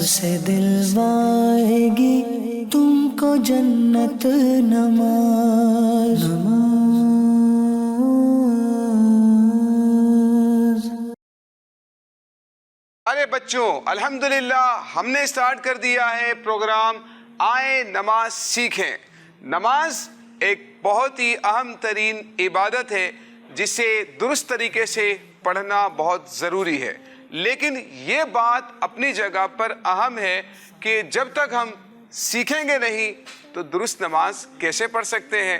से दिलवाएगी तुमको जन्नत नमाज नमाज। अरे बच्चों, अल्हम्दुलिल्लाह हमने स्टार्ट कर दिया है प्रोग्राम आए नमाज सीखें। नमाज एक बहुत ही अहम तरीन इबादत है जिसे दुरुस्त तरीके से पढ़ना बहुत ज़रूरी है। लेकिन ये बात अपनी जगह पर अहम है कि जब तक हम सीखेंगे नहीं तो दुरुस्त नमाज कैसे पढ़ सकते हैं।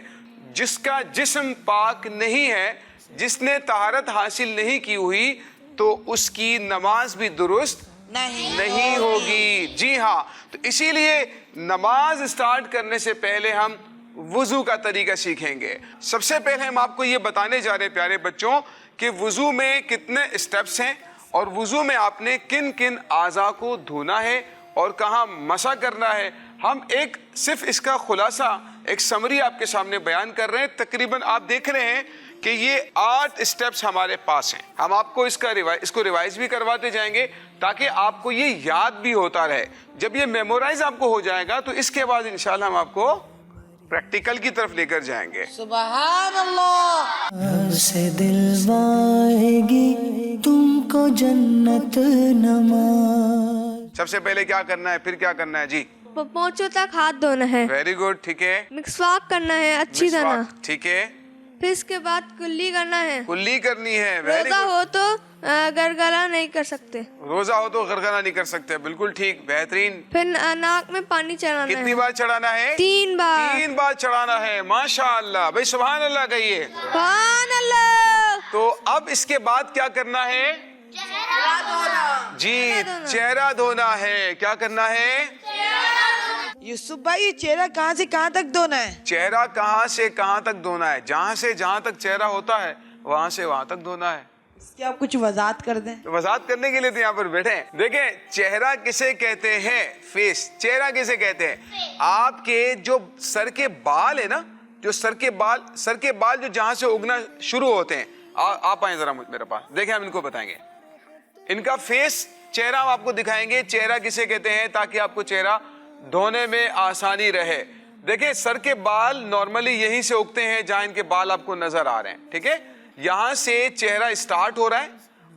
जिसका जिस्म पाक नहीं है, जिसने तहारत हासिल नहीं की हुई, तो उसकी नमाज भी दुरुस्त नहीं होगी। जी हाँ, तो इसीलिए नमाज स्टार्ट करने से पहले हम वुज़ू का तरीका सीखेंगे। सबसे पहले हम आपको ये बताने जा रहे हैं प्यारे बच्चों कि वुज़ू में कितने स्टेप्स हैं और वुज़ू में आपने किन किन आज़ा को धोना है और कहाँ मसा करना है। हम एक सिर्फ इसका खुलासा, एक समरी आपके सामने बयान कर रहे हैं। तकरीबन आप देख रहे हैं कि ये 8 स्टेप्स हमारे पास हैं। हम आपको इसको रिवाइज भी करवाते जाएंगे ताकि आपको ये याद भी होता रहे। जब ये मेमोराइज आपको हो जाएगा तो इसके बाद इंशाल्लाह हम आपको प्रैक्टिकल की तरफ लेकर जाएंगे। सुभान अल्लाह। से दिलवाएगी तुमको जन्नत नमाज। सबसे पहले क्या करना है, फिर क्या करना है जी? पहुंचो तक हाथ धोना है। वेरी गुड, ठीक है। मिक्सवाक करना है अच्छी तरह, ठीक है। फिर इसके बाद कुल्ली करना है। कुल्ली करनी है। रोजा हो तो गरगरा नहीं कर सकते। रोजा हो तो गरगरा नहीं कर सकते, बिल्कुल ठीक, बेहतरीन। फिर नाक में पानी चढ़ाना है। कितनी बार चढ़ाना है? 3 बार। 3 बार चढ़ाना है। माशाअल्लाह भाई, सुभान अल्लाह कहिए। सुभान अल्लाह। तो अब इसके बाद क्या करना है? चेहरा धोना। जी, चेहरा धोना है। क्या करना है? यूसुफ भाई, ये चेहरा कहाँ से कहाँ तक धोना है? चेहरा कहाँ से कहाँ तक धोना है? जहाँ से जहाँ तक चेहरा होता है वहाँ से वहाँ तक धोना है। इसकी आप कुछ वजाहत कर दें। तो वजाहत करने के लिए तो यहाँ पर बैठे हैं। देखें, चेहरा किसे कहते हैं? फेस। चेहरा किसे कहते हैं? आपके जो सर के बाल है ना, जो सर के बाल जो जहाँ से उगना शुरू होते हैं। आप आए जरा मेरे पास, देखें हम इनको बताएंगे। इनका फेस, चेहरा हम आपको दिखाएंगे। चेहरा किसे कहते हैं ताकि आपको चेहरा धोने में आसानी रहे। देखिए, सर के बाल नॉर्मली यहीं से उगते हैं जहां इनके बाल आपको नजर आ रहे हैं, ठीक है। यहां से चेहरा स्टार्ट हो रहा है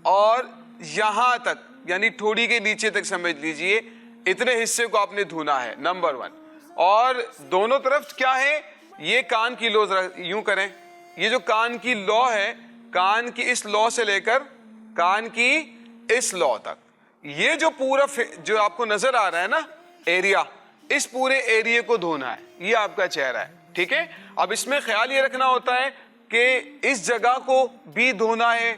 और यहां तक, यानी ठोड़ी के नीचे तक समझ लीजिए, इतने हिस्से को आपने धोना है, नंबर 1। और दोनों तरफ क्या है, ये कान की लौ यूं करें, ये जो कान की लौ है, कान की इस लौ से लेकर कान की इस लौ तक, ये जो पूरा जो आपको नजर आ रहा है ना एरिया, इस पूरे एरिया को धोना है। ये आपका चेहरा है, ठीक है। अब इसमें ख्याल ये रखना होता है कि इस जगह को भी धोना है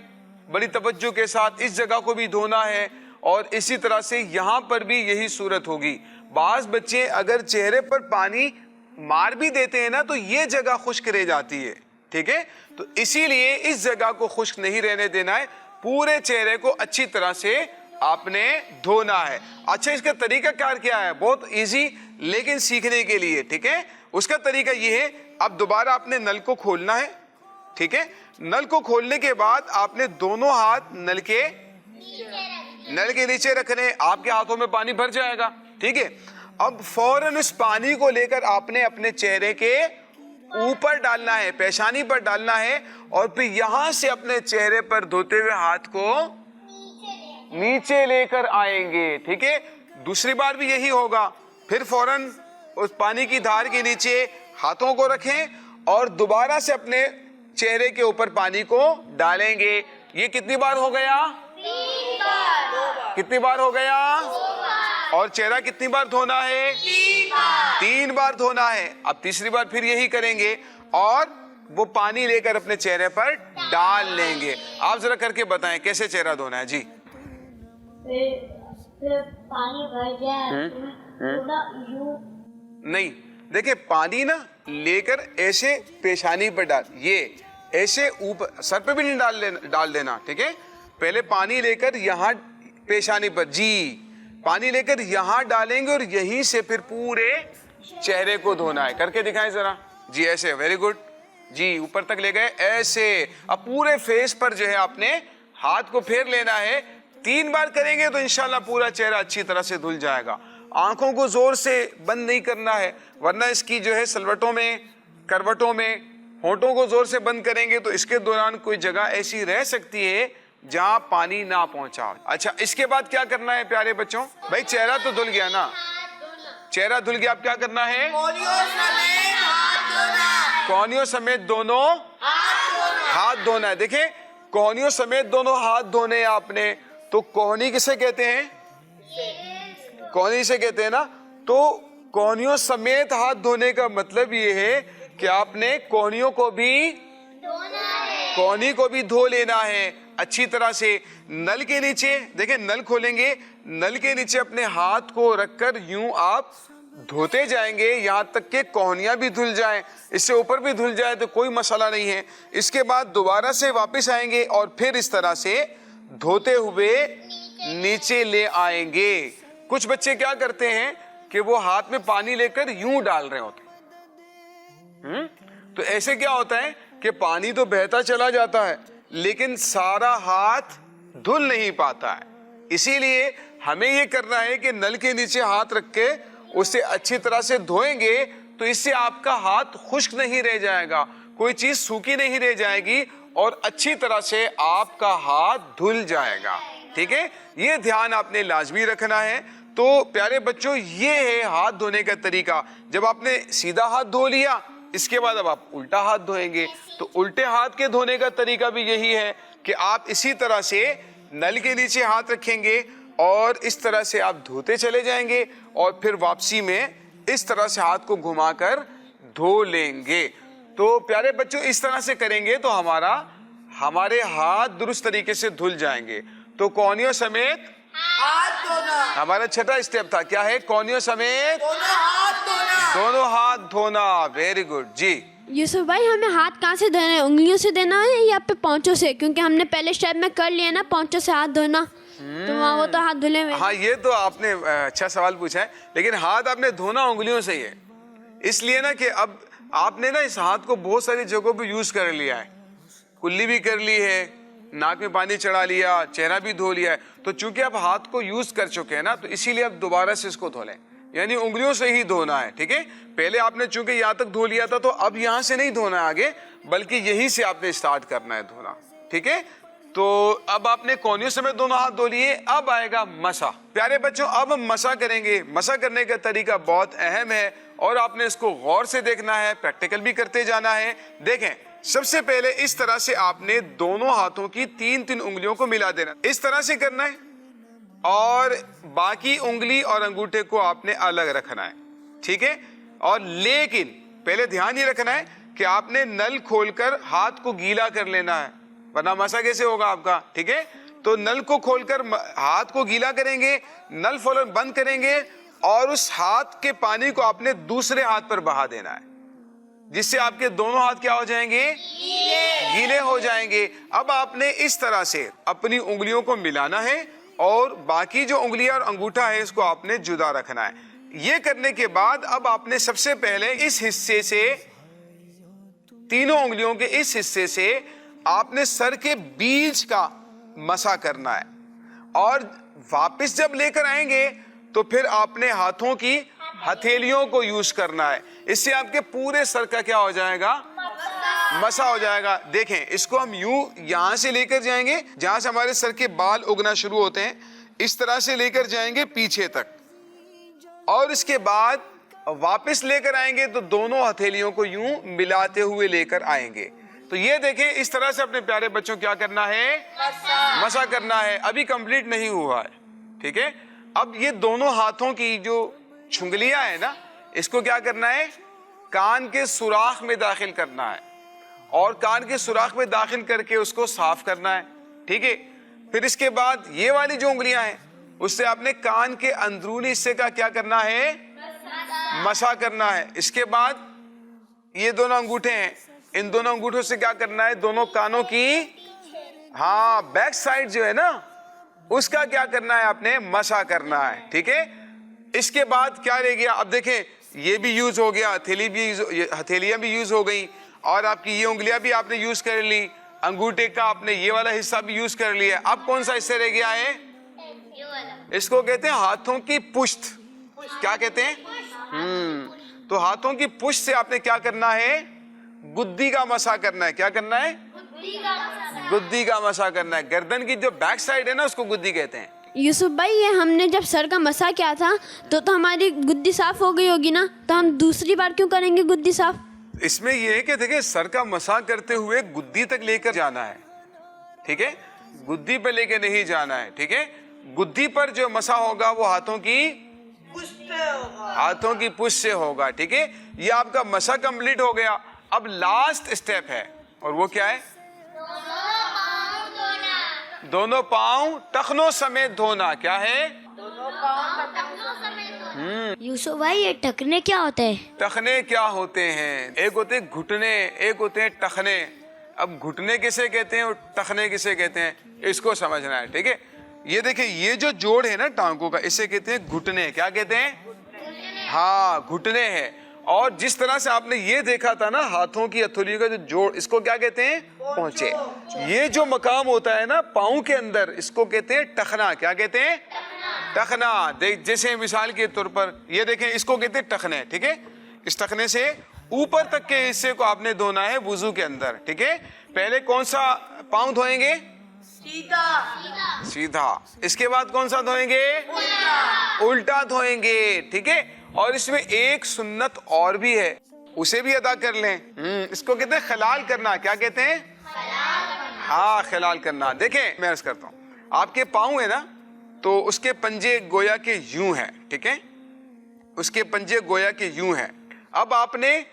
बड़ी तवज्जो के साथ, इस जगह को भी धोना है, और इसी तरह से यहां पर भी यही सूरत होगी। बाज बच्चे अगर चेहरे पर पानी मार भी देते हैं ना तो ये जगह खुश्क रह जाती है, ठीक है। तो इसीलिए इस जगह को खुश्क नहीं रहने देना है, पूरे चेहरे को अच्छी तरह से आपने धोना है। अच्छा, इसका तरीका कार क्या है? बहुत इजी, लेकिन सीखने के लिए, ठीक है। उसका तरीका ये है, अब दोबारा आपने नल को खोलना है, ठीक है। नल को खोलने के बाद आपने दोनों हाथ नल के नीचे रखने, आपके हाथों में पानी भर जाएगा, ठीक है। अब फौरन उस पानी को लेकर आपने अपने चेहरे के ऊपर डालना है, पेशानी पर डालना है, और फिर यहां से अपने चेहरे पर धोते हुए हाथ को नीचे लेकर आएंगे, ठीक है। दूसरी बार भी यही होगा। फिर फौरन उस पानी की धार के नीचे हाथों को रखें और दोबारा से अपने चेहरे के ऊपर पानी को डालेंगे। ये कितनी बार हो गया? 3 बार। कितनी बार हो गया? 2 बार। और चेहरा कितनी बार धोना है? 3 बार धोना है। अब तीसरी बार फिर यही करेंगे और वो पानी लेकर अपने चेहरे पर डाल लेंगे। आप जरा करके बताएं कैसे चेहरा धोना है जी। फिर पानी भर जाए थोड़ा यूं नहीं, देखिए, पानी ना लेकर ऐसे पेशानी पर डाल, ये ऐसे ऊपर सर पे भी नहीं डाल देना, ठीक है। पहले पानी लेकर यहाँ पेशानी पर, जी, पानी लेकर यहाँ डालेंगे और यहीं से फिर पूरे चेहरे को धोना है। करके दिखाएं जरा जी, ऐसे, वेरी गुड जी, ऊपर तक ले गए ऐसे। अब पूरे फेस पर जो है आपने हाथ को फेर लेना है, 3 बार करेंगे तो इंशाल्लाह पूरा चेहरा अच्छी तरह से धुल जाएगा। आंखों को जोर से बंद नहीं करना है, वरना इसकी जो है सलवटों में, करवटों में, होंठों को जोर से बंद करेंगे तो इसके दौरान कोई जगह ऐसी रह सकती है जहां पानी ना पहुंचा। अच्छा, इसके बाद क्या करना है प्यारे बच्चों? भाई चेहरा तो धुल गया ना, चेहरा धुल गया, अब क्या करना है? कोहनियों समेत दोनों हाथ धोना है। देखें, कोहनियों समेत दोनों हाथ धोने हैं आपने, तो कोहनी किसे कहते हैं? कोहनी से कहते हैं ना। तो कोहनियों समेत हाथ धोने का मतलब ये है कि आपने कोहनियों को भी, कोहनी को भी धो लेना है अच्छी तरह से। नल के नीचे देखें, नल खोलेंगे, नल के नीचे अपने हाथ को रखकर यूं आप धोते जाएंगे यहां तक कि कोहनियां भी धुल जाएं। इससे ऊपर भी धुल जाए तो कोई मसला नहीं है। इसके बाद दोबारा से वापस आएंगे और फिर इस तरह से धोते हुए नीचे ले आएंगे। कुछ बच्चे क्या करते हैं कि वो हाथ में पानी लेकर यूं डाल रहे होते हैं। तो ऐसे क्या होता है कि पानी तो बहता चला जाता है लेकिन सारा हाथ धुल नहीं पाता है। इसीलिए हमें ये करना है कि नल के नीचे हाथ रख के उसे अच्छी तरह से धोएंगे तो इससे आपका हाथ खुश्क नहीं रह जाएगा, कोई चीज सूखी नहीं रह जाएगी और अच्छी तरह से आपका हाथ धुल जाएगा। ठीक है, ये ध्यान आपने लाजमी रखना है। तो प्यारे बच्चों, ये है हाथ धोने का तरीका। जब आपने सीधा हाथ धो लिया, इसके बाद अब आप उल्टा हाथ धोएंगे। तो उल्टे हाथ के धोने का तरीका भी यही है कि आप इसी तरह से नल के नीचे हाथ रखेंगे और इस तरह से आप धोते चले जाएंगे और फिर वापसी में इस तरह से हाथ को घुमाकर धो लेंगे। तो प्यारे बच्चों, इस तरह से करेंगे तो हमारे हाथ दुरुस्त तरीके से धुल जाएंगे। तो कोहनियों समेत हाथ धोना हमारा छठा स्टेप था। क्या है? कोहनियों समेत दोनों हाथ धोना। वेरी गुड जी। यूसुफ भाई, हमें हाथ कहाँ से धोना है? उंगलियों से देना है या पे पांचों से? क्योंकि हमने पहले स्टेप में कर लिया ना पांचों से हाथ धोना, तो वहाँ वो तो हाथ धुले हुए। हाँ, ये तो आपने अच्छा सवाल पूछा है, लेकिन हाथ आपने धोना उंगलियों से ही है। इसलिए ना कि अब आपने ना इस हाथ को बहुत सारी जगहों पे यूज कर लिया है, कुल्ली भी कर ली है, नाक में पानी चढ़ा लिया, चेहरा भी धो लिया है। तो चूंकि आप हाथ को यूज कर चुके हैं ना, तो इसीलिए आप दोबारा से इसको धो लें, यानी उंगलियों से ही धोना है। ठीक है, पहले आपने चूंकि यहाँ तक धो लिया था तो अब यहाँ से नहीं धोना है आगे, बल्कि यहीं से आपने स्टार्ट करना है धोना। ठीक है, तो अब आपने कोहनियों समेत दोनों हाथ धो लिए। अब आएगा मसा। प्यारे बच्चों, अब हम मसा करेंगे। मसा करने का तरीका बहुत अहम है और आपने इसको गौर से देखना है, प्रैक्टिकल भी करते जाना है। देखें, सबसे पहले इस तरह से आपने दोनों हाथों की 3-3 उंगलियों को मिला देना, इस तरह से करना है और बाकी उंगली और अंगूठे को आपने अलग रखना है। ठीक है, और लेकिन पहले ध्यान ये रखना है कि आपने नल खोलकर हाथ को गीला कर लेना है, वरना मसा कैसे होगा आपका। ठीक है, तो नल को खोलकर हाथ को गीला करेंगे, नल फौरन बंद करेंगे और उस हाथ के पानी को आपने दूसरे हाथ पर बहा देना है, जिससे आपके दोनों हाथ क्या हो जाएंगे? गीले हो जाएंगे। अब आपने इस तरह से अपनी उंगलियों को मिलाना है और बाकी जो उंगलियां और अंगूठा है इसको आपने जुदा रखना है। ये करने के बाद अब आपने सबसे पहले इस हिस्से से, तीनों उंगलियों के इस हिस्से से आपने सर के बीच का मसा करना है और वापस जब लेकर आएंगे तो फिर आपने हाथों की हथेलियों को यूज करना है। इससे आपके पूरे सर का क्या हो जाएगा? मसा हो जाएगा। देखें, इसको हम यूं यहां से लेकर जाएंगे जहां से हमारे सर के बाल उगना शुरू होते हैं, इस तरह से लेकर जाएंगे पीछे तक और इसके बाद वापस लेकर आएंगे तो दोनों हथेलियों को यूं मिलाते हुए लेकर आएंगे। तो ये देखें, इस तरह से अपने प्यारे बच्चों क्या करना है? मसा करना है। अभी कंप्लीट नहीं हुआ है। ठीक है, अब ये दोनों हाथों की जो छुंगलियां है ना, इसको क्या करना है? कान के सुराख में दाखिल करना है और कान के सुराख में दाखिल करके उसको साफ करना है। ठीक है, फिर इसके बाद ये वाली जो उंगलियां हैं उससे आपने कान के अंदरूनी हिस्से का क्या करना है? मसा करना है। इसके बाद ये दोनों अंगूठे हैं, इन दोनों अंगूठों से क्या करना है? दोनों कानों की बैक साइड जो है ना उसका क्या करना है? आपने मसा करना है। ठीक है, इसके बाद क्या रह गया? अब देखें, ये भी यूज हो गया, हथेलियां भी यूज हो गई और आपकी ये उंगलियां भी आपने यूज कर ली, अंगूठे का आपने ये वाला हिस्सा भी यूज कर लिया। अब कौन सा हिस्सा रह गया है? इसको कहते हैं हाथों की पुष्ट। क्या कहते हैं? तो हाथों की पुष्ट से आपने क्या करना है? गुद्दी का मसा करना है। क्या करना है? गुद्दी का मसा करना है। गर्दन की जो बैक साइड है ना, उसको गुद्दी कहते हैं। यूसुफ भाई, ये हमने जब सर का मसा किया था तो हमारी गुद्दी साफ हो गई होगी ना, तो हम दूसरी बार क्यों करेंगे गुद्दी साफ? इसमें यह है कि देखिए, सर का मसा करते हुए गुद्दी तक लेकर जाना है, ठीक है? गुद्दी पे लेके नहीं जाना है, ठीक है? गुद्दी पर जो मसा होगा वो हाथों की पुष्ट से होगा, ठीक है? ये आपका मसा कंप्लीट हो गया। अब लास्ट स्टेप है, और वो क्या है? दोनों पांव टखनों समेत धोना। क्या है? यूसुफ भाई, ये टकने क्या होते हैं? टखने क्या होते हैं? एक होते हैं घुटने, एक होते हैं टखने। अब घुटने किसे कहते हैं और टखने किसे कहते हैं, इसको समझना है, ठीक है? ये देखिए, ये जो जोड़ है ना टांगों का, इसे कहते हैं घुटने। क्या कहते हैं? हाँ, घुटने हैं। और जिस तरह से आपने ये देखा था ना, हाथों की हथेलियों का जो जोड़, इसको क्या कहते हैं? पहुंचे। ये जो मकाम होता है ना पाँव के अंदर, इसको कहते हैं टखना। क्या कहते हैं? टखना। देख, जैसे मिसाल के तौर पर ये देखें, इसको कहते हैं टखने, ठीक है? इस टखने से ऊपर तक के हिस्से को आपने धोना है वुजू के अंदर, ठीक है? पहले कौन सा पाँव धोएंगे? सीधा। इसके बाद कौन सा धोएंगे? उल्टा धोएंगे, ठीक है? और इसमें एक सुन्नत और भी है, उसे भी अदा कर लें। इसको कहते हैं खलाल करना। क्या कहते हैं? हाँ, खलाल करना। देखें, मैं अर्ज करता हूँ, आपके पाँव है ना, तो उसके पंजे गोया के यूं हैं, ठीक है? उसके पंजे गोया के यूं हैं। अब आपने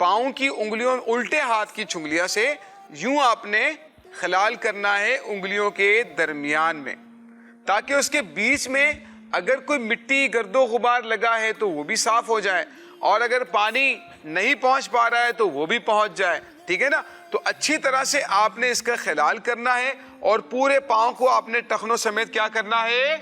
पाँव की उंगलियों, उल्टे हाथ की उंगलियों से यूं आपने खलाल करना है उंगलियों के दरमियान में, ताकि उसके बीच में अगर कोई मिट्टी गर्दो गुबार लगा है तो वो भी साफ हो जाए, और अगर पानी नहीं पहुंच पा रहा है तो वो भी पहुंच जाए, ठीक है ना? तो अच्छी तरह से आपने इसका खलाल करना है, और पूरे पाँव को आपने टखनों समेत क्या करना है?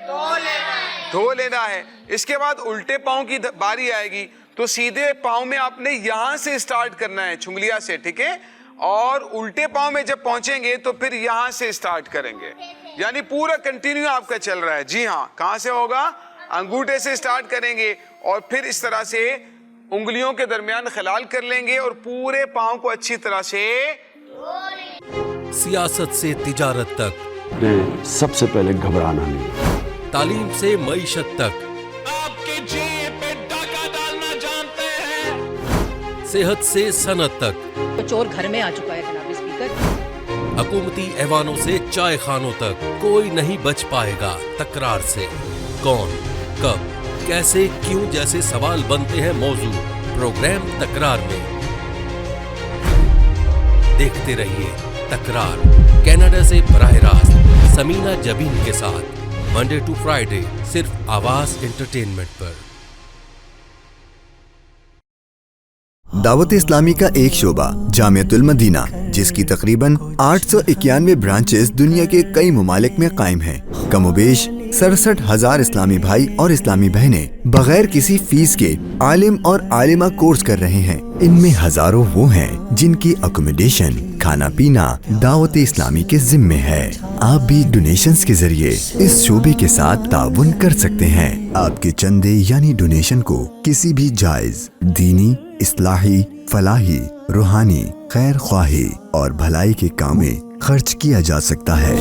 धो लेना है। इसके बाद उल्टे पाँव की बारी आएगी, तो सीधे पाँव में आपने यहाँ से स्टार्ट करना है, छुंगलिया से, ठीक है? और उल्टे पाँव में जब पहुंचेंगे तो फिर यहाँ से स्टार्ट करेंगे, यानी पूरा कंटिन्यू आपका चल रहा है। जी हाँ, कहाँ से होगा? अंगूठे से स्टार्ट करेंगे, और फिर इस तरह से उंगलियों के दरमियान खलाल कर लेंगे, और पूरे पाँव को अच्छी तरह से। सियासत से तिजारत तक, सबसे पहले घबराना नहीं। तालीम से मईशत तक, आपके जेब पे डाका डालना जानते हैं। सेहत से सनत तक, तो चोर घर में आ चुका है जनाब स्पीकर। हुकूमती ऐवानों से चाय खानों तक, कोई नहीं बच पाएगा तकरार से। कौन, कब, कैसे, क्यों जैसे सवाल बनते हैं मौजू प्रोग्राम तकरार में। देखते रहिए तकरार, कनाडा से बराह रास्त समीना जबीन के साथ, मंडे टू फ्राइडे, सिर्फ आवाज एंटरटेनमेंट पर। दावत इस्लामी का एक शोबा जामियतुल मदीना, जिसकी तकरीबन 891 ब्रांचेस दुनिया के कई मुमालिक में कायम हैं। कमोबेश 67,000 इस्लामी भाई और इस्लामी बहनें बगैर किसी फीस के आलिम और आलिमा कोर्स कर रहे हैं। इनमें हजारों वो हैं जिनकी अकोमोडेशन, खाना पीना दावत इस्लामी के जिम्मे है। आप भी डोनेशंस के जरिए इस शोबे के साथ ताउन कर सकते हैं। आपके चंदे यानी डोनेशन को किसी भी जायज दीनी, इस्लाही, फलाही, रूहानी, खैर ख्वाही और भलाई के काम में खर्च किया जा सकता है।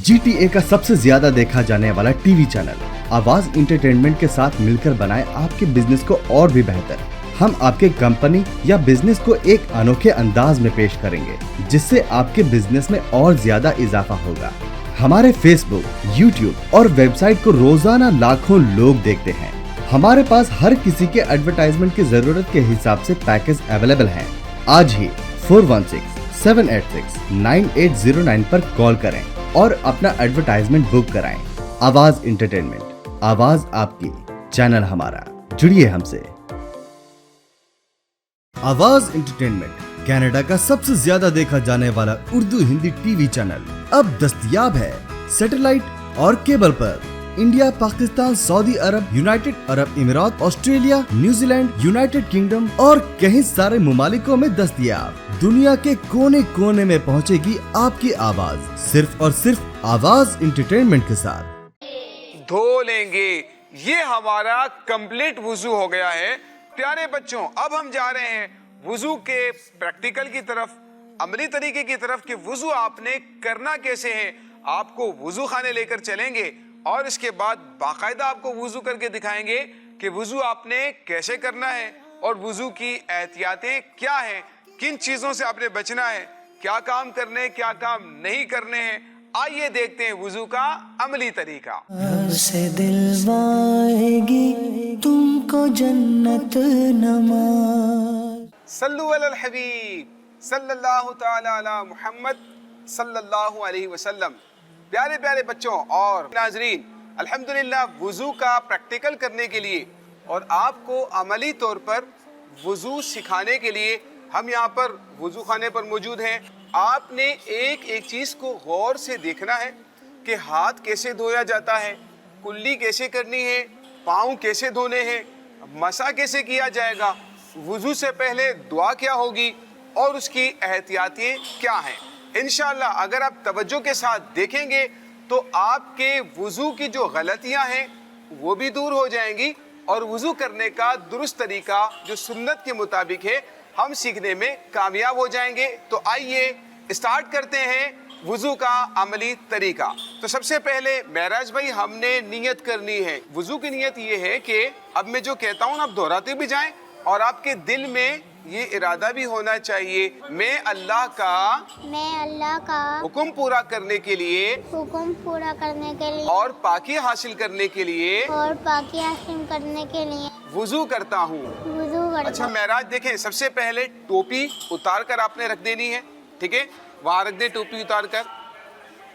GTA का सबसे ज्यादा देखा जाने वाला टीवी चैनल आवाज एंटरटेनमेंट के साथ मिलकर बनाए आपके बिजनेस को और भी बेहतर। हम आपके कंपनी या बिजनेस को एक अनोखे अंदाज में पेश करेंगे, जिससे आपके बिजनेस में और ज्यादा इजाफा होगा। हमारे फेसबुक, यूट्यूब और वेबसाइट को रोजाना लाखों लोग देखते हैं। हमारे पास हर किसी के एडवर्टाइजमेंट की जरूरत के हिसाब से पैकेज अवेलेबल हैं। आज ही 416-786-9809 पर कॉल करें और अपना एडवर्टाइजमेंट बुक कराएं। आवाज एंटरटेनमेंट, आवाज आपकी, चैनल हमारा, जुड़िए हमसे। आवाज एंटरटेनमेंट कनाडा का सबसे ज्यादा देखा जाने वाला उर्दू हिंदी टीवी चैनल अब दस्तयाब है सैटेलाइट और केबल पर। इंडिया, पाकिस्तान, सऊदी अरब, यूनाइटेड अरब अमीरात, ऑस्ट्रेलिया, न्यूजीलैंड, यूनाइटेड किंगडम और कई सारे मुमालिकों में दस्तयाब। दुनिया के कोने कोने में पहुंचेगी आपकी आवाज, सिर्फ और सिर्फ आवाज इंटरटेनमेंट के साथ। धो लेंगे, ये हमारा कंप्लीट वुजू हो गया है। प्यारे बच्चों, अब हम जा रहे हैं वुजू के प्रैक्टिकल की तरफ, अमली तरीके की तरफ कि वुजू आपने करना कैसे है। आपको वुजू खाने लेकर चलेंगे और इसके बाद बाकायदा आपको वुजू करके दिखाएंगे कि वुजू आपने कैसे करना है और वुजू की एहतियातें क्या हैं, किन चीजों से आपने बचना है, क्या काम करने हैं, क्या काम नहीं करने हैं। आइए देखते हैं वुजू का अमली तरीका। से दिलवाएगी तुमको जन्नत नमाज। सल्लु अलल हबीब सल्लल्लाहु ताला अला मुहम्मद सल्लल्लाहु अलैहि वसल्लम। प्यारे प्यारे बच्चों और नाजरीन, अल्हम्दुलिल्लाह वुजू का प्रैक्टिकल करने के लिए और आपको अमली तौर पर वुजू सिखाने के लिए हम यहाँ पर वुजू खाने पर मौजूद हैं। आपने एक एक चीज़ को गौर से देखना है कि हाथ कैसे धोया जाता है, कुल्ली कैसे करनी है, पाँव कैसे धोने हैं, मसा कैसे किया जाएगा, वुजू से पहले दुआ क्या होगी और उसकी एहतियातें क्या हैं। इंशाअल्लाह अगर आप तवज्जो के साथ देखेंगे तो आपके वुजू की जो गलतियां हैं वो भी दूर हो जाएंगी और वुजू करने का दुरुस्त तरीका जो सुन्नत के मुताबिक है हम सीखने में कामयाब हो जाएंगे। तो आइए स्टार्ट करते हैं वुजू का अमली तरीका। तो सबसे पहले महराज भाई हमने नियत करनी है। वुजू की नियत ये है कि अब मैं जो कहता हूँ आप दोहराते भी जाएं और आपके दिल में ये इरादा भी होना चाहिए, मैं अल्लाह का हुक्म पूरा करने के लिए और पाकी हासिल करने के लिए वुजू करता हूँ। अच्छा महराज देखें, सबसे पहले टोपी उतार कर आपने रख देनी है, ठीक है, वहाँ रख दे टोपी उतार कर।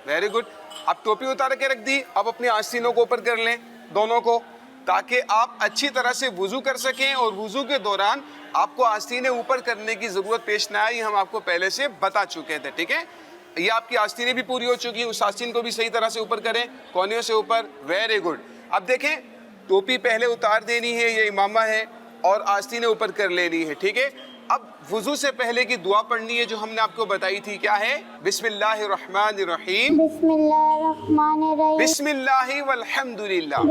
Very good. अब टोपी उतार के रख दी, अब अपने आस्तीनों को ऊपर कर लें दोनों को, ताकि आप अच्छी तरह से वुजू कर सकें और वुजू के दौरान आपको आस्तीनें ऊपर करने की ज़रूरत पेश ना आए, हम आपको पहले से बता चुके थे, ठीक है। ये आपकी आस्तीनें भी पूरी हो चुकी हैं, उस आस्तीन को भी सही तरह से ऊपर करें, कोनियों से ऊपर। Very good. अब देखें टोपी पहले उतार देनी है, ये इमामा है, और आस्तीनें ऊपर कर लेनी है, ठीक है। अब वुजू से पहले की दुआ पढ़नी है जो हमने आपको बताई थी, क्या है? बिस्मिल्लाहिर्रहमानिर्रहीम, बिस्मिल्लाहि वल्हम्दुलिल्लाह।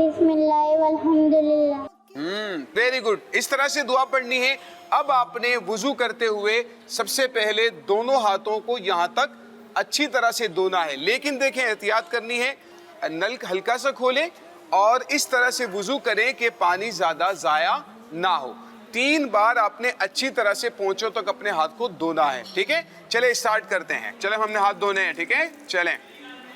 Very good. इस तरह से दुआ पढ़नी है। अब आपने वुजू करते हुए सबसे पहले दोनों हाथों को यहाँ तक अच्छी तरह से धोना है, लेकिन देखें एहतियात करनी है, नल हल्का सा खोलें और इस तरह से वुजू करें कि पानी ज्यादा जाया ना हो। 3 बार आपने अच्छी तरह से पोंछों तक अपने हाथ को धोना है, ठीक है। चले स्टार्ट करते हैं। चले हमने हाथ धोने हैं, ठीक है, चलें।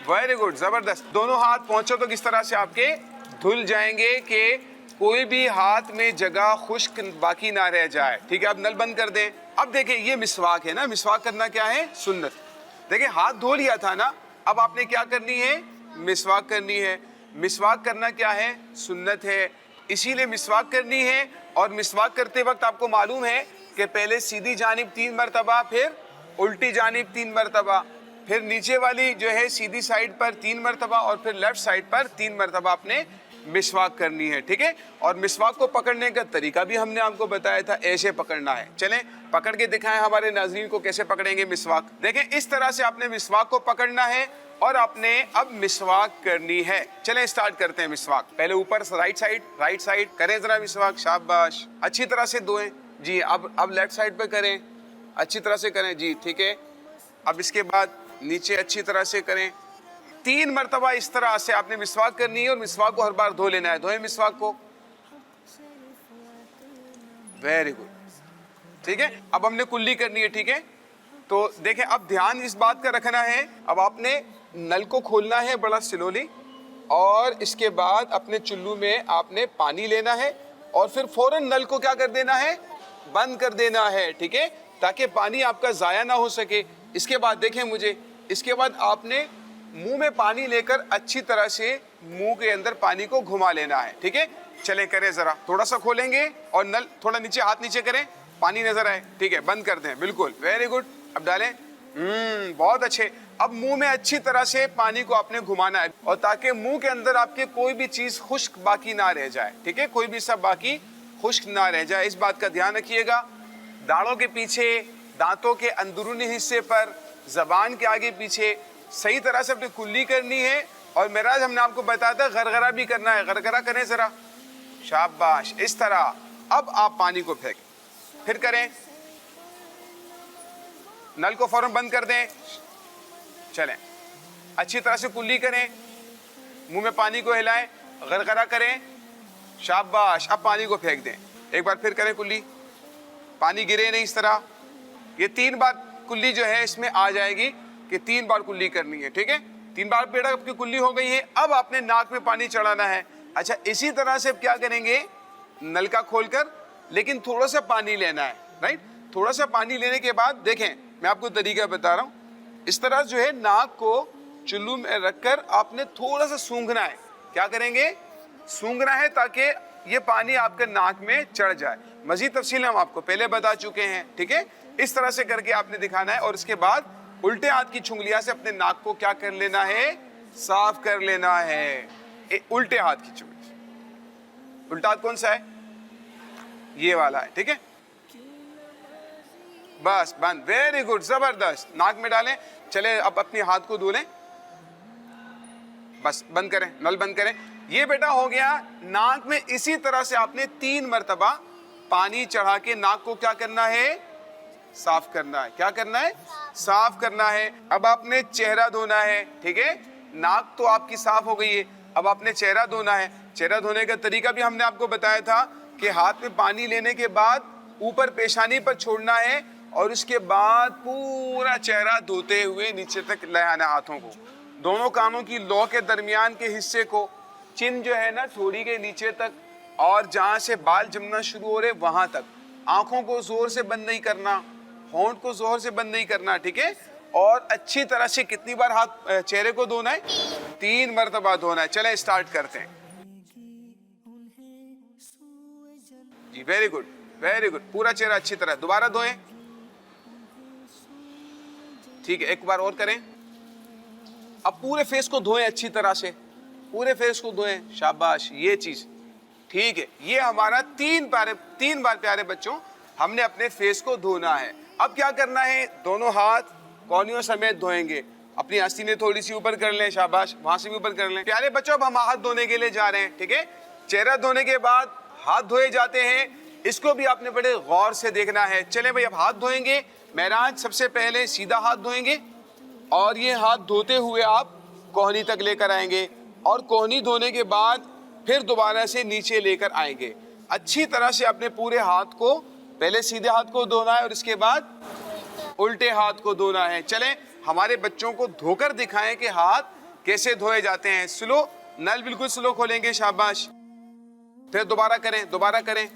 वेरी गुड, जबरदस्त। दोनों हाथ पोंछों तक इस तरह से आपके धुल जाएंगे कि कोई भी हाथ में जगह खुश्क बाकी ना रह जाए, ठीक है। अब नल बंद कर दें। अब देखें ये मिसवाक है ना, मिसवाक करना क्या है? सुन्नत। देखिए हाथ धो लिया था ना, अब आपने क्या करनी है? मिसवाक करनी है। मिसवाक करना क्या है? सुन्नत है, इसीलिए मिसवाक करनी है। और मिसवाक करते वक्त आपको मालूम है कि पहले सीधी जानिब 3 मरतबा, फिर उल्टी जानिब 3 मरतबा, फिर नीचे वाली जो है सीधी साइड पर 3 मरतबा और फिर लेफ्ट साइड पर 3 मरतबा आपने मिसवाक करनी है, ठीक है। और मिसवाक को पकड़ने का तरीका भी हमने आपको बताया था, ऐसे पकड़ना है। चलें पकड़ के दिखाएं हमारे नाज़रीन को कैसे पकड़ेंगे मिसवाक। देखें इस तरह से आपने मिसवाक को पकड़ना है और आपने अब मिसवाक करनी है। चलें स्टार्ट करते हैं मिसवाक। पहले ऊपर राइट साइड करें जरा मिसवाक, शाबाश, अच्छी तरह से धोएं जी। अब लेफ्ट साइड पे करें, अच्छी तरह से करें जी, ठीक है। अब इसके बाद नीचे अच्छी तरह से करें। 3 मरतबा इस तरह से आपने मिसवाक करनी है और मिसवाक को हर बार धो लेना है। धोए मिसवाक को। वेरी गुड, ठीक है। अब हमने कुल्ली करनी है, ठीक है। तो देखें अब ध्यान इस बात का रखना है, अब आपने नल को खोलना है बड़ा स्लोली और इसके बाद अपने चुल्लू में आपने पानी लेना है और फिर फौरन नल को क्या कर देना है? बंद कर देना है, ठीक है, ताकि पानी आपका ज़ाया ना हो सके। इसके बाद देखें मुझे, इसके बाद आपने मुंह में पानी लेकर अच्छी तरह से मुंह के अंदर पानी को घुमा लेना है, ठीक है। चले करें जरा, थोड़ा सा खोलेंगे और नल थोड़ा नीचे, हाथ नीचे करें, पानी नजर आए, ठीक है, बंद कर दें, बिल्कुल। Very good. अब डालें, बहुत अच्छे। अब मुंह में अच्छी तरह से पानी को आपने घुमाना है, और ताकि मुंह के अंदर आपके कोई भी चीज खुश्क बाकी ना रह जाए, ठीक है, कोई भी सब बाकी खुश्क ना रह जाए, इस बात का ध्यान रखिएगा। दाढ़ों के पीछे, दांतों के अंदरूनी हिस्से पर, जबान के आगे पीछे सही तरह से अपनी कुल्ली करनी है। और मेराज हमने आपको बताया था गरगरा भी करना है, गरगरा करें जरा, शाबाश, इस तरह। अब आप पानी को फेंक, फिर करें, नल को फौरन बंद कर दें, चलें, अच्छी तरह से कुल्ली करें, मुंह में पानी को हिलाएं, गरगरा करें, शाबाश। अब पानी को फेंक दें, एक बार फिर करें कुल्ली, पानी गिरे नहीं, इस तरह। ये 3 बार कुल्ली जो है इसमें आ जाएगी कि 3 बार कुल्ली करनी है, ठीक है। 3 बार पेड़ आपकी कुल्ली हो गई है। अब आपने नाक में पानी चढ़ाना है। अच्छा, इसी तरह से क्या करेंगे, नलका खोलकर, लेकिन थोड़ा सा पानी लेना है, राइट। थोड़ा सा पानी लेने के बाद देखें, मैं आपको तरीका बता रहा हूँ, इस तरह जो है नाक को चुल्लू में रखकर आपने थोड़ा सा सूंघना है। क्या करेंगे, सूंघना है, ताकि ये पानी आपके नाक में चढ़ जाए। मजीद तफसील हम आपको पहले बता चुके हैं, ठीक है। इस तरह से करके आपने दिखाना है, और इसके बाद उल्टे हाथ की छुंगलिया से अपने नाक को क्या कर लेना है, साफ कर लेना है। उल्टे हाथ की छुंगली, उल्टा हाथ कौन सा है, ये वाला है, ठीक है। बस बंद, वेरी गुड, जबरदस्त। नाक में डालें, चले अब अपने हाथ को धो लें, बस बंद करें, नल बंद करें। ये बेटा हो गया नाक में। इसी तरह से आपने 3 मरतबा पानी चढ़ा के नाक को क्या करना है, साफ करना है। क्या करना है, साफ करना है। अब आपने चेहरा धोना है, ठीक है। नाक तो आपकी साफ हो गई है, अब आपने चेहरा धोना है। चेहरा धोने का तरीका भी हमने आपको बताया था कि हाथ में पानी लेने के बाद ऊपर पेशानी पर छोड़ना है, और उसके बाद पूरा चेहरा धोते हुए नीचे तक ले आना हाथों को। दोनों कानों की लौ के दरमियान के हिस्से को, चिन जो है ना थोड़ी के नीचे तक, और जहाँ से बाल जमना शुरू हो रहे वहां तक। आंखों को जोर से बंद नहीं करना, होंठ को जोर से बंद नहीं करना, ठीक है। और अच्छी तरह से कितनी बार हाथ चेहरे को धोना है, 3 मरतबा धोना है। चलें स्टार्ट करते हैं जी। Very good, very good. पूरा चेहरा अच्छी तरह दोबारा धोएं, ठीक है। एक बार और करें। अब पूरे फेस को धोएं अच्छी तरह से, पूरे फेस को धोएं, शाबाश, ये चीज ठीक है। ये हमारा 3 बार प्यारे बच्चों हमने अपने फेस को धोना है। अब क्या करना है, दोनों हाथ कोहनियों समेत धोएंगे। अपनी आस्तीनें थोड़ी सी ऊपर कर लें, शाबाश, वहां से भी ऊपर कर लें। प्यारे बच्चों, अब हम हाथ धोने के लिए जा रहे हैं, ठीक है। चेहरा धोने के बाद हाथ धोए जाते हैं, इसको भी आपने बड़े गौर से देखना है। चलें भाई, अब हाथ धोएंगे। महराज सबसे पहले सीधा हाथ धोएंगे, और ये हाथ धोते हुए आप कोहनी तक लेकर आएंगे, और कोहनी धोने के बाद फिर दोबारा से नीचे लेकर आएंगे। अच्छी तरह से अपने पूरे हाथ को, पहले सीधे हाथ को धोना है और इसके बाद उल्टे हाथ को धोना है। चलें हमारे बच्चों को धोकर दिखाएं कि हाथ कैसे धोए जाते हैं। स्लो, नल बिल्कुल स्लो खोलेंगे, शाबाश। फिर दोबारा करें, दोबारा करें,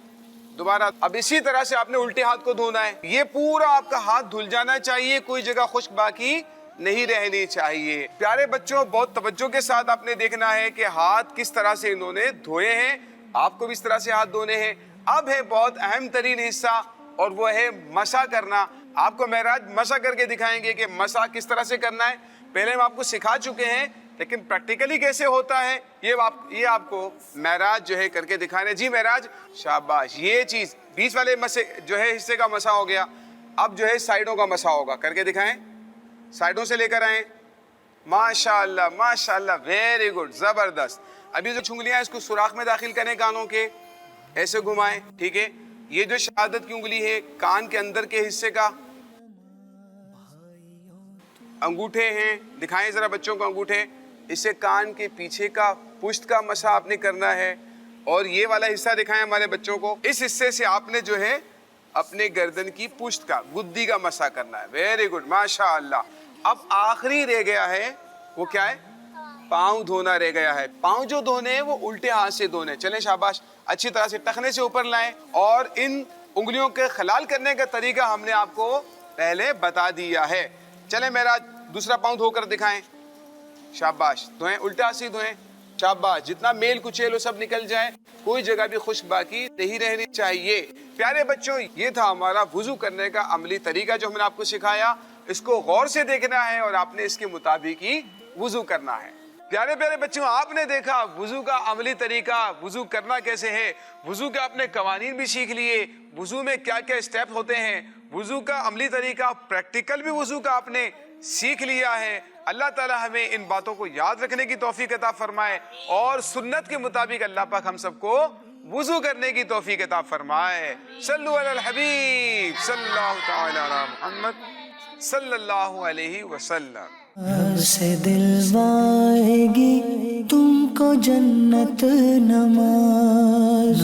दोबारा। अब इसी तरह से आपने उल्टे हाथ को धोना है। ये पूरा आपका हाथ धुल जाना चाहिए, कोई जगह खुश्क बाकी नहीं रहनी चाहिए। प्यारे बच्चों, बहुत तवज्जो के साथ आपने देखना है कि हाथ किस तरह से इन्होंने धोए हैं। आपको भी इस तरह से हाथ धोने हैं। अब है बहुत अहम तरीन हिस्सा, और वो है मसा करना। आपको महराज मसा करके दिखाएंगे कि मसा किस तरह से करना है। पहले हम आपको सिखा चुके हैं, लेकिन प्रैक्टिकली कैसे होता है ये आपको महराज जो है करके दिखाने। जी महराज, शाबाश। ये चीज बीच वाले मसे जो है हिस्से का मसा हो गया। अब जो है साइडों का मसा होगा, करके दिखाएं। साइडों से लेकर आए, माशाअल्लाह माशाअल्लाह, वेरी गुड, जबरदस्त। अभी जो उंगलियां इसको सुराख में दाखिल करें कानों के, ऐसे घुमाएं, ठीक है। ये जो शहादत की उंगली है, कान के अंदर के हिस्से का अंगूठे हैं, दिखाएं जरा बच्चों को अंगूठे। इससे कान के पीछे का पुश्त का मसा आपने करना है। और ये वाला हिस्सा दिखाएं हमारे बच्चों को। इस हिस्से से आपने जो है अपने गर्दन की पुश्त का, गुद्दी का मसा करना है। वेरी गुड, माशाअल्लाह। अब आखिरी रह गया है, वो क्या है, पाँव धोना रह गया है। पाँव जो धोने हैं वो उल्टे हाथ से धोने। चलें शाबाश, अच्छी तरह से टखने से ऊपर लाएं। और इन उंगलियों के खलाल करने का तरीका हमने आपको पहले बता दिया है। चलें मेरा दूसरा पाँव धोकर दिखाएं, शाबाश। धोएं, उल्टा हाथ से धोएं, शाबाश। जितना मेल कुचेल हो सब निकल जाए, कोई जगह भी खुश्क बाकी नहीं रहनी चाहिए। प्यारे बच्चों, ये था हमारा वुजू करने का अमली तरीका जो हमने आपको सिखाया। इसको गौर से देखना है और आपने इसके मुताबिक ही वुजू करना है। प्यारे प्यारे बच्चों, आपने देखा वुजू का अमली तरीका, वुजू करना कैसे है, वुजू के आपने कवानीन भी सीख लिए, वुजू में क्या क्या स्टेप होते हैं, वुजू का अमली तरीका, प्रैक्टिकल भी वुजू का आपने सीख लिया है। अल्लाह ताला हमें इन बातों को याद रखने की तौफीक अता फरमाए और सुन्नत के मुताबिक अल्लाह पाक हम सबको वुजू करने की तौफीक अता फरमाए। सल्लु अलल हबीब सल्लल्लाहु तआला अला मुहम्मद सल्लल्लाहु अलैहि वसल्लम। से दिलवाएगी तुमको जन्नत नमाज।